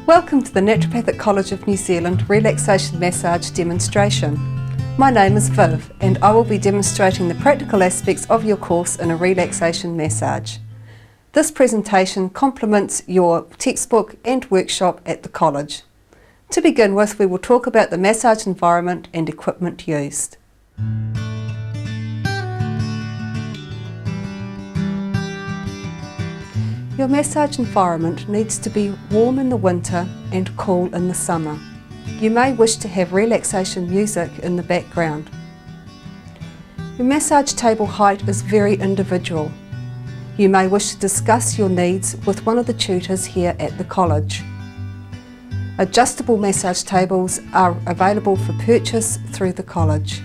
Welcome to the Naturopathic College of New Zealand Relaxation Massage demonstration. My name is Viv and I will be demonstrating the practical aspects of your course in a relaxation massage. This presentation complements your textbook and workshop at the college. To begin with, we will talk about the massage environment and equipment used. Your massage environment needs to be warm in the winter and cool in the summer. You may wish to have relaxation music in the background. Your massage table height is very individual. You may wish to discuss your needs with one of the tutors here at the college. Adjustable massage tables are available for purchase through the college.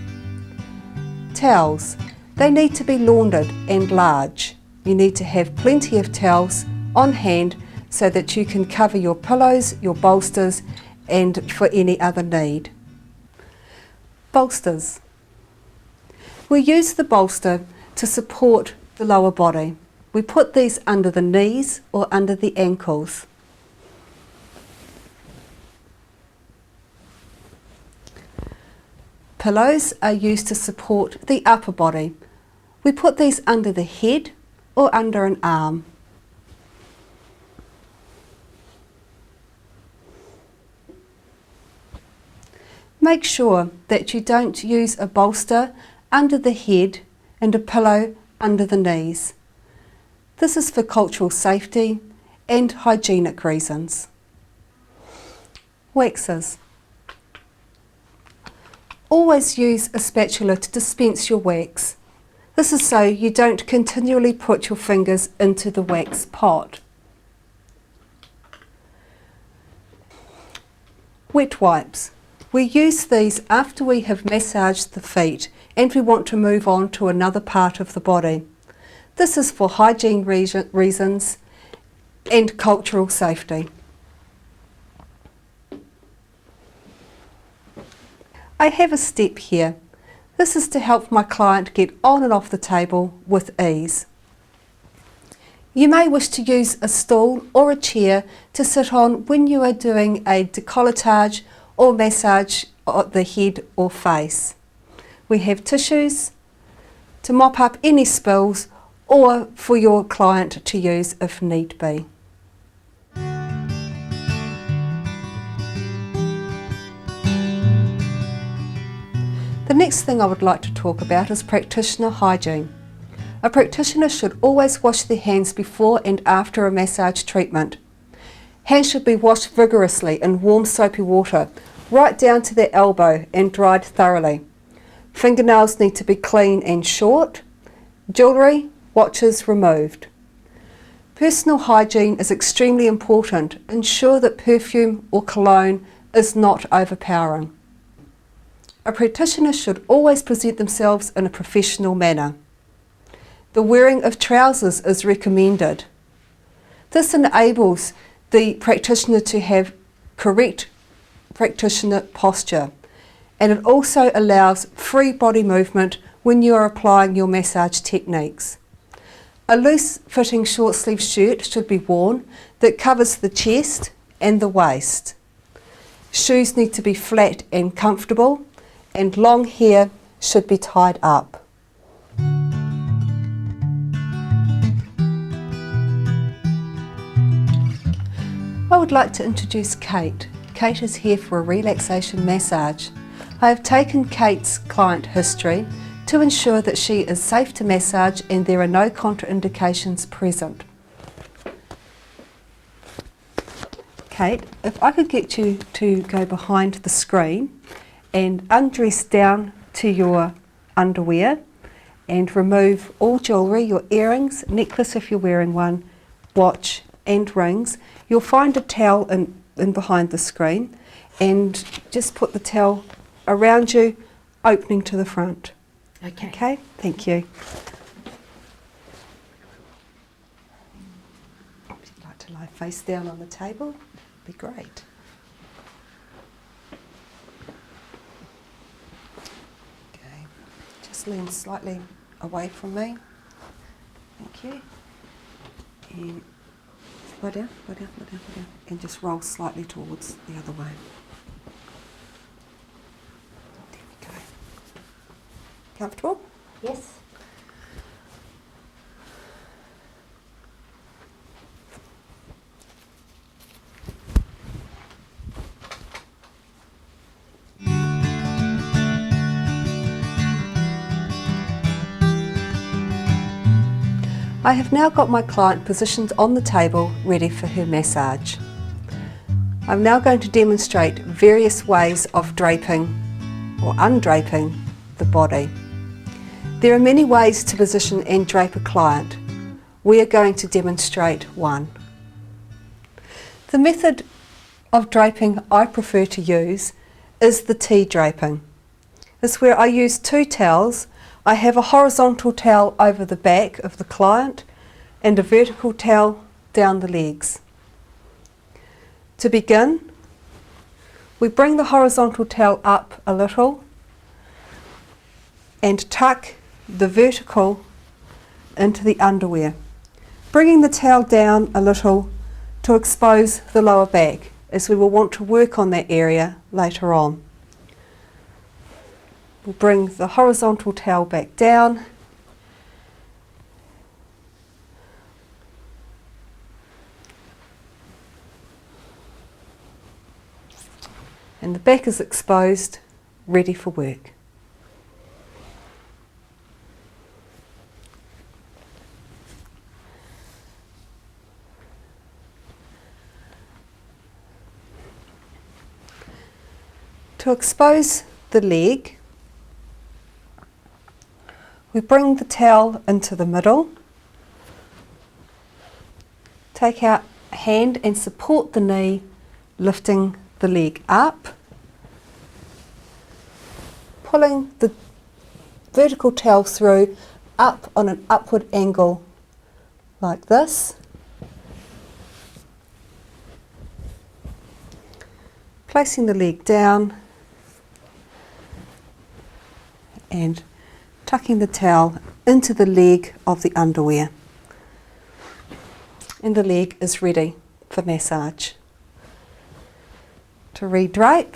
Towels. They need to be laundered and large. You need to have plenty of towels on hand so that you can cover your pillows, your bolsters and for any other need. Bolsters. We use the bolster to support the lower body. We put these under the knees or under the ankles. Pillows are used to support the upper body. We put these under the head or under an arm. Make sure that you don't use a bolster under the head and a pillow under the knees. This is for cultural safety and hygienic reasons. Waxes. Always use a spatula to dispense your wax. This is so you don't continually put your fingers into the wax pot. Wet wipes. We use these after we have massaged the feet and we want to move on to another part of the body. This is for hygiene reasons and cultural safety. I have a step here. This is to help my client get on and off the table with ease. You may wish to use a stool or a chair to sit on when you are doing a décolletage or massage of the head or face. We have tissues to mop up any spills or for your client to use if need be. The next thing I would like to talk about is practitioner hygiene. A practitioner should always wash their hands before and after a massage treatment. Hands should be washed vigorously in warm soapy water, right down to their elbow and dried thoroughly. Fingernails need to be clean and short. Jewellery, watches removed. Personal hygiene is extremely important. Ensure that perfume or cologne is not overpowering. A practitioner should always present themselves in a professional manner. The wearing of trousers is recommended. This enables the practitioner to have correct practitioner posture, and it also allows free body movement when you are applying your massage techniques. A loose fitting short sleeve shirt should be worn that covers the chest and the waist. Shoes need to be flat and comfortable, and long hair should be tied up. I would like to introduce Kate. Kate is here for a relaxation massage. I have taken Kate's client history to ensure that she is safe to massage and there are no contraindications present. Kate, if I could get you to go behind the screen and undress down to your underwear and remove all jewellery, your earrings, necklace if you're wearing one, watch and rings. You'll find a towel in behind the screen and just put the towel around you, opening to the front. Okay. Okay, thank you. If you'd like to lie face down on the table, that'd be great. Okay, just lean slightly away from me. Thank you. And Lie down, lie down, lie down, lie down. And just roll slightly towards the other way. There we go. Comfortable? Yes. I have now got my client positioned on the table, ready for her massage. I'm now going to demonstrate various ways of draping or undraping the body. There are many ways to position and drape a client. We are going to demonstrate one. The method of draping I prefer to use is the T draping. It's where I use two towels. I have a horizontal towel over the back of the client and a vertical towel down the legs. To begin, we bring the horizontal towel up a little and tuck the vertical into the underwear, bringing the towel down a little to expose the lower back, as we will want to work on that area later on. We'll bring the horizontal towel back down and the back is exposed, ready for work. To expose the leg, we bring the towel into the middle, take our hand and support the knee, lifting the leg up, pulling the vertical towel through up on an upward angle like this. Placing the leg down and tucking the towel into the leg of the underwear. And the leg is ready for massage. To redrape,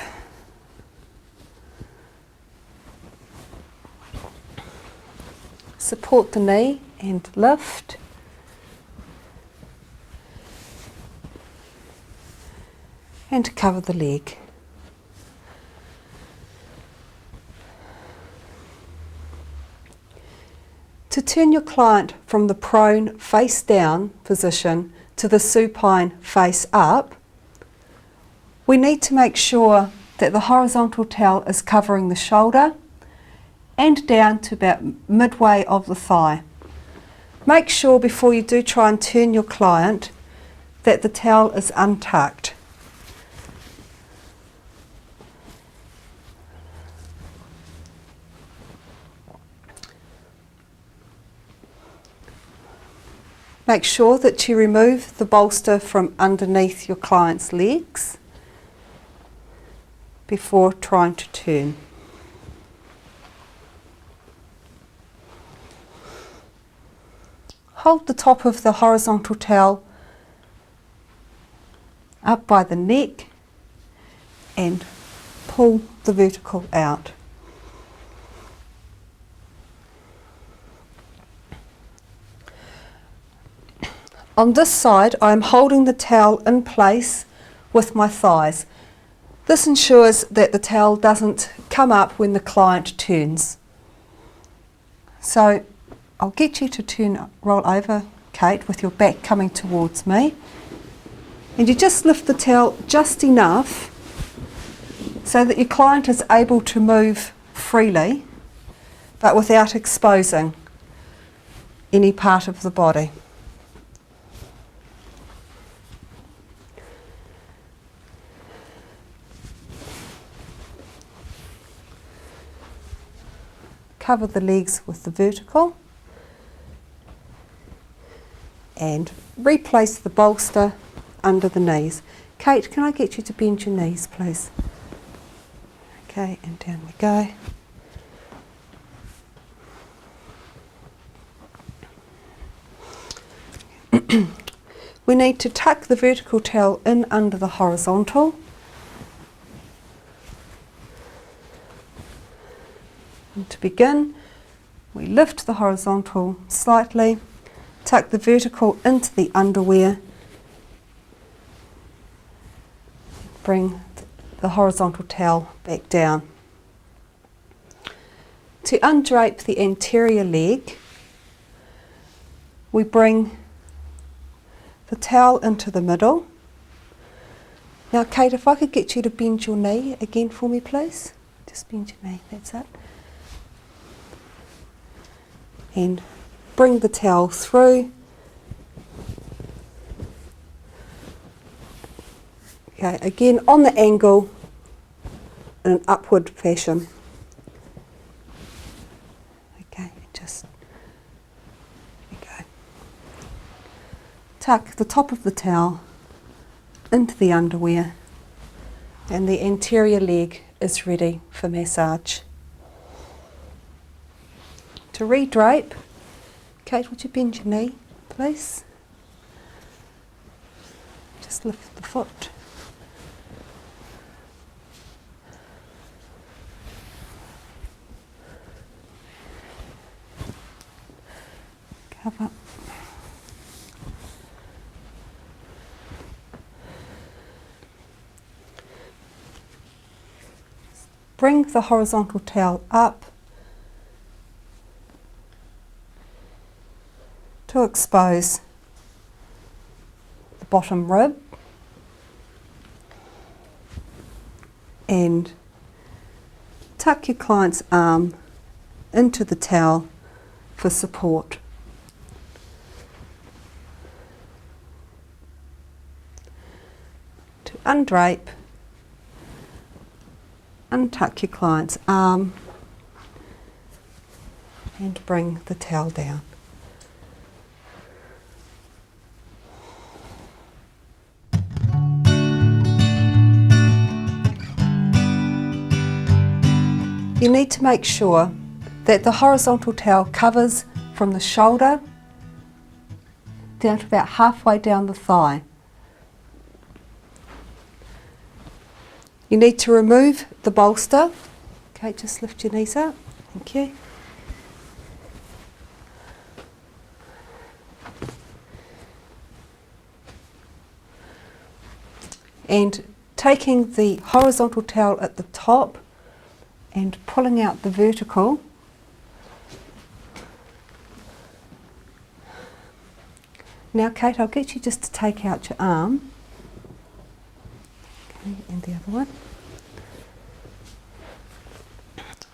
support the knee and lift. And cover the leg. To turn your client from the prone face down position to the supine face up, we need to make sure that the horizontal towel is covering the shoulder and down to about midway of the thigh. Make sure before you do try and turn your client that the towel is untucked. Make sure that you remove the bolster from underneath your client's legs before trying to turn. Hold the top of the horizontal towel up by the neck and pull the vertical out. On this side, I am holding the towel in place with my thighs. This ensures that the towel doesn't come up when the client turns. So I'll get you to roll over, Kate, with your back coming towards me. And you just lift the towel just enough so that your client is able to move freely, but without exposing any part of the body. Cover the legs with the vertical and replace the bolster under the knees. Kate, can I get you to bend your knees, please? Okay, and down we go. we need to tuck the vertical towel in under the horizontal. And to begin, we lift the horizontal slightly, tuck the vertical into the underwear, bring the horizontal towel back down. To undrape the anterior leg, we bring the towel into the middle. Now Kate, if I could get you to bend your knee again for me, please. Just bend your knee, that's it. And bring the towel through. Okay, again on the angle in an upward fashion. Okay, just there we go. Tuck the top of the towel into the underwear and the anterior leg is ready for massage. To redrape, Kate, would you bend your knee, please? Just lift the foot. Cover. Bring the horizontal towel up to expose the bottom rib and tuck your client's arm into the towel for support. To undrape, untuck your client's arm and bring the towel down. You need to make sure that the horizontal towel covers from the shoulder down to about halfway down the thigh. You need to remove the bolster. Okay, just lift your knees up. Thank you. And taking the horizontal towel at the top and pulling out the vertical, now Kate, I'll get you just to take out your arm. Okay, and the other one.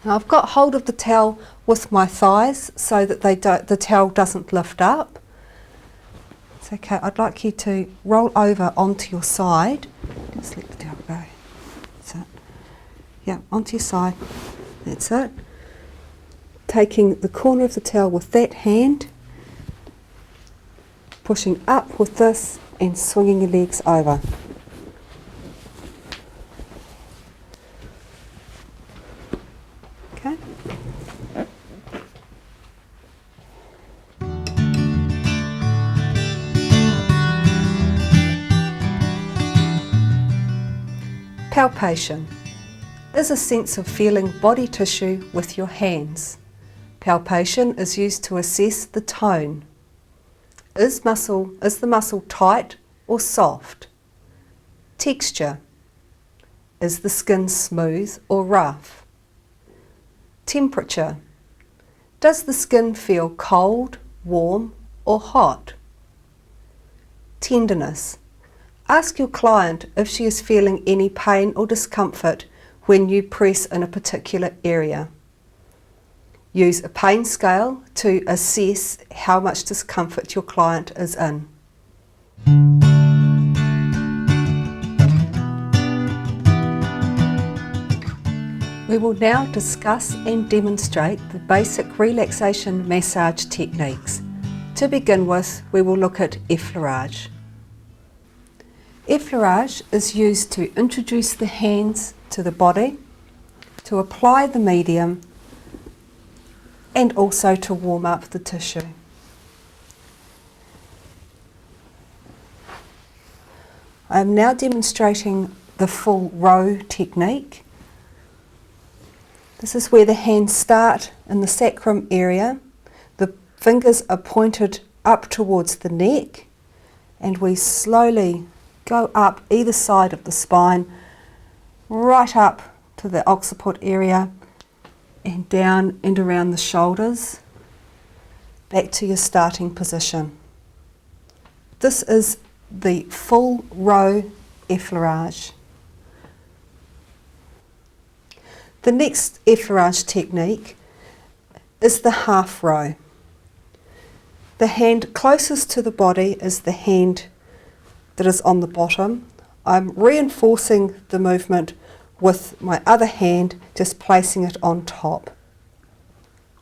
Now I've got hold of the towel with my thighs so that the towel doesn't lift up. It's okay, I'd like you to roll over onto your side. Just let the towel go. That's it. Yeah, onto your side. That's it. Taking the corner of the towel with that hand, pushing up with this and swinging your legs over. Okay. Palpation is a sense of feeling body tissue with your hands. Palpation is used to assess the tone. Is the muscle tight or soft? Texture. Is the skin smooth or rough? Temperature. Does the skin feel cold, warm or hot? Tenderness. Ask your client if she is feeling any pain or discomfort when you press in a particular area. Use a pain scale to assess how much discomfort your client is in. We will now discuss and demonstrate the basic relaxation massage techniques. To begin with, we will look at effleurage. Effleurage is used to introduce the hands to the body, to apply the medium, and also to warm up the tissue. I'm now demonstrating the full row technique. This is where the hands start in the sacrum area. The fingers are pointed up towards the neck, and we slowly go up either side of the spine, right up to the occiput area and down and around the shoulders, back to your starting position. This is the full row effleurage. The next effleurage technique is the half row. The hand closest to the body is the hand that is on the bottom. I'm reinforcing the movement with my other hand, just placing it on top.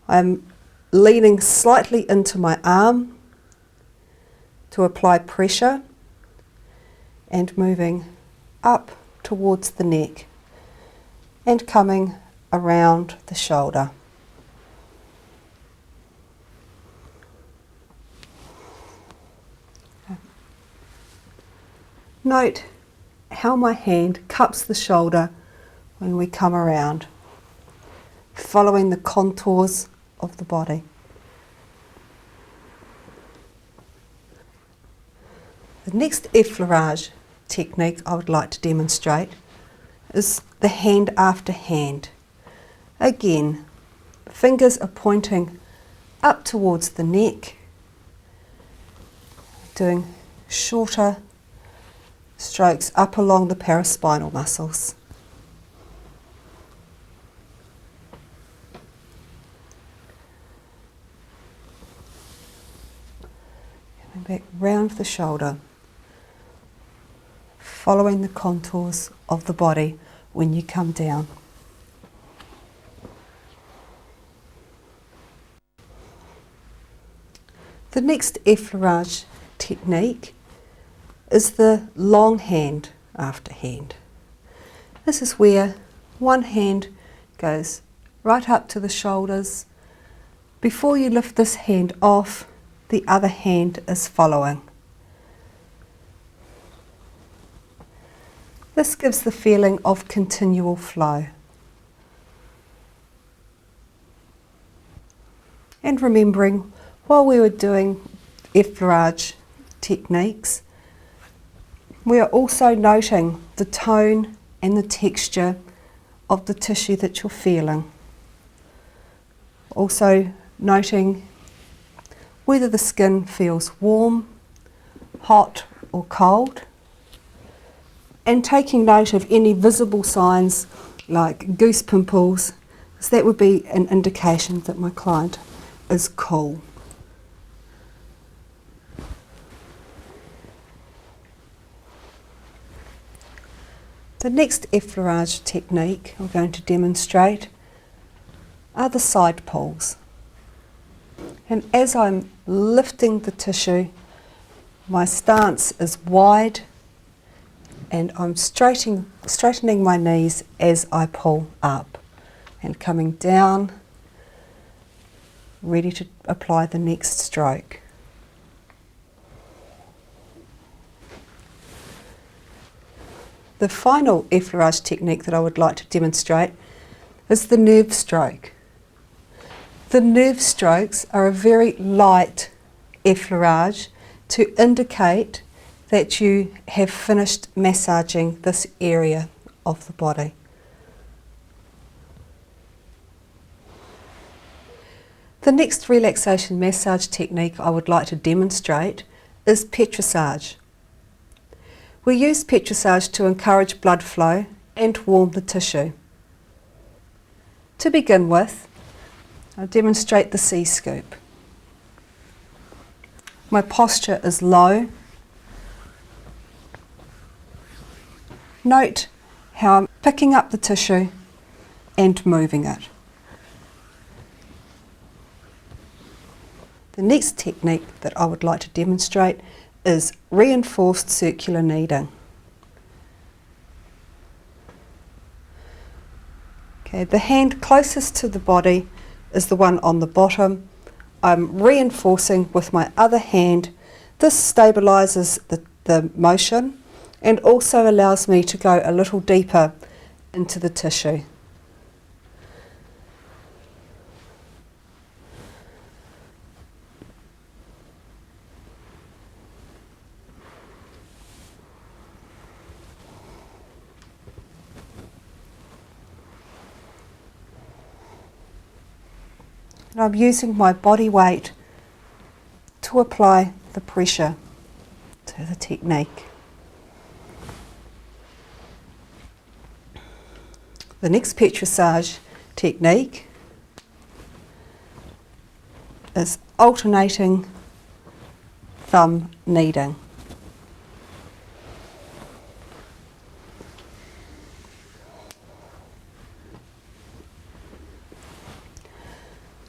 I'm leaning slightly into my arm to apply pressure and moving up towards the neck and coming around the shoulder. Note how my hand cups the shoulder when we come around, following the contours of the body. The next effleurage technique I would like to demonstrate is the hand after hand. Again, fingers are pointing up towards the neck, doing shorter strokes up along the paraspinal muscles. Coming back round the shoulder, following the contours of the body when you come down. The next effleurage technique is the long hand after hand. This is where one hand goes right up to the shoulders. Before you lift this hand off, the other hand is following. This gives the feeling of continual flow. And remembering, while we were doing effleurage techniques, we are also noting the tone and the texture of the tissue that you're feeling. Also noting whether the skin feels warm, hot or cold, and taking note of any visible signs like goose pimples, because that would be an indication that my client is cool. The next effleurage technique I'm going to demonstrate are the side pulls. And as I'm lifting the tissue, my stance is wide and I'm straightening my knees as I pull up and coming down, ready to apply the next stroke. The final effleurage technique that I would like to demonstrate is the nerve stroke. The nerve strokes are a very light effleurage to indicate that you have finished massaging this area of the body. The next relaxation massage technique I would like to demonstrate is petrissage. We use petrissage to encourage blood flow and warm the tissue. To begin with, I'll demonstrate the C-scoop. My posture is low. Note how I'm picking up the tissue and moving it. The next technique that I would like to demonstrate is reinforced circular kneading. Okay, the hand closest to the body is the one on the bottom. I'm reinforcing with my other hand. This stabilises the motion and also allows me to go a little deeper into the tissue. And I'm using my body weight to apply the pressure to the technique. The next petrissage technique is alternating thumb kneading.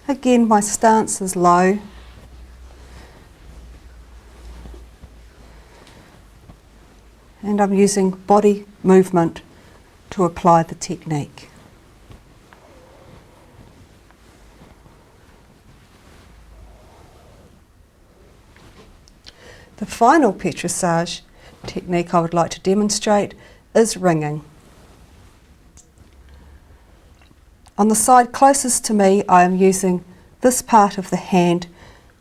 Again, my stance is low. And I'm using body movement to apply the technique. The final petrissage technique I would like to demonstrate is ringing. On the side closest to me, I am using this part of the hand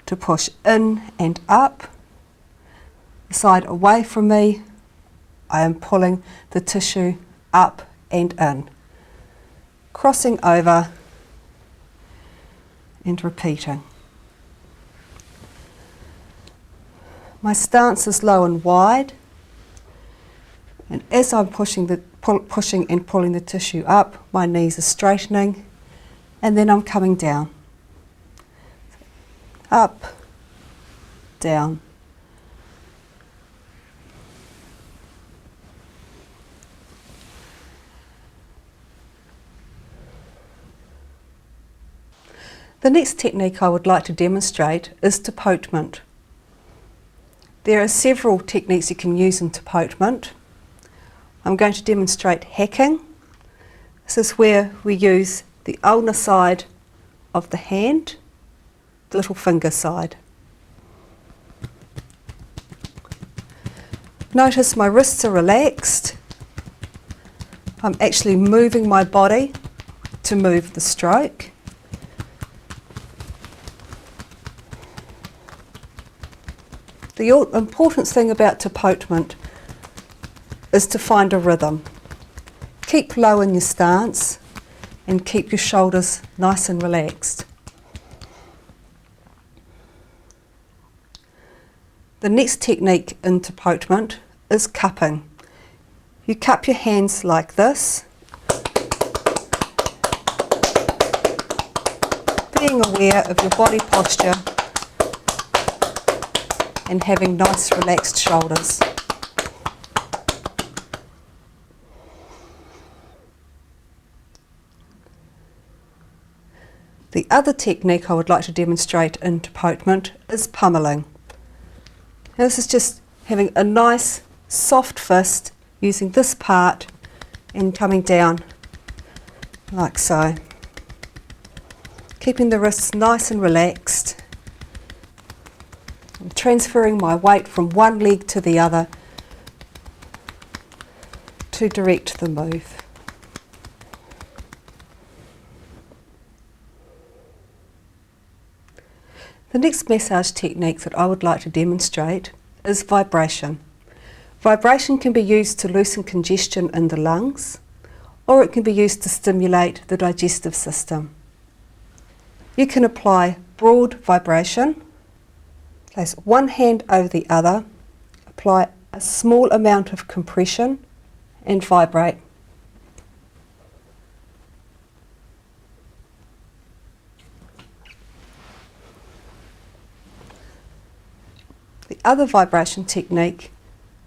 to push in and up. The side away from me, I am pulling the tissue up and in, crossing over and repeating. My stance is low and wide, and as I'm pushing and pulling the tissue up, my knees are straightening, and then I'm coming down. Up, down. The next technique I would like to demonstrate is topotement. There are several techniques you can use in topotement. I'm going to demonstrate hacking. This is where we use the ulnar side of the hand, the little finger side. Notice my wrists are relaxed. I'm actually moving my body to move the stroke. The important thing about topotement is to find a rhythm. Keep low in your stance and keep your shoulders nice and relaxed. The next technique in topotement is cupping. You cup your hands like this, being aware of your body posture and having nice relaxed shoulders. The other technique I would like to demonstrate in topotement is pummeling. Now this is just having a nice soft fist using this part and coming down like so. Keeping the wrists nice and relaxed. I'm transferring my weight from one leg to the other to direct the move. The next massage technique that I would like to demonstrate is vibration. Vibration can be used to loosen congestion in the lungs, or it can be used to stimulate the digestive system. You can apply broad vibration, place one hand over the other, apply a small amount of compression and vibrate. The other vibration technique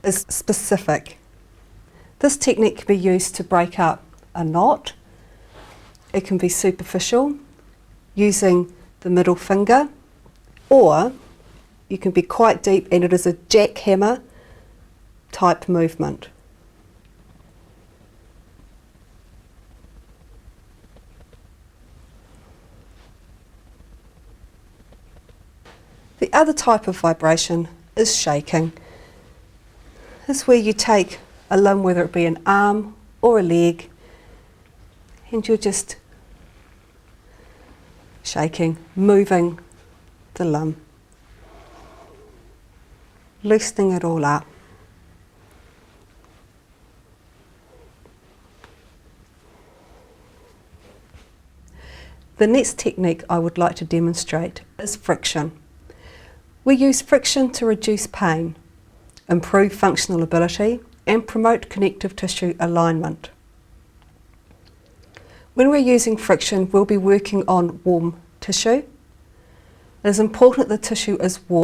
is specific. This technique can be used to break up a knot. It can be superficial, using the middle finger, or you can be quite deep and it is a jackhammer type movement. The other type of vibration is shaking. is where you take a limb, whether it be an arm or a leg, and you're just shaking, moving the limb, loosening it all up. The next technique I would like to demonstrate is friction. We use friction to reduce pain, improve functional ability, and promote connective tissue alignment. When we're using friction, we'll be working on warm tissue. It is important that the tissue is warm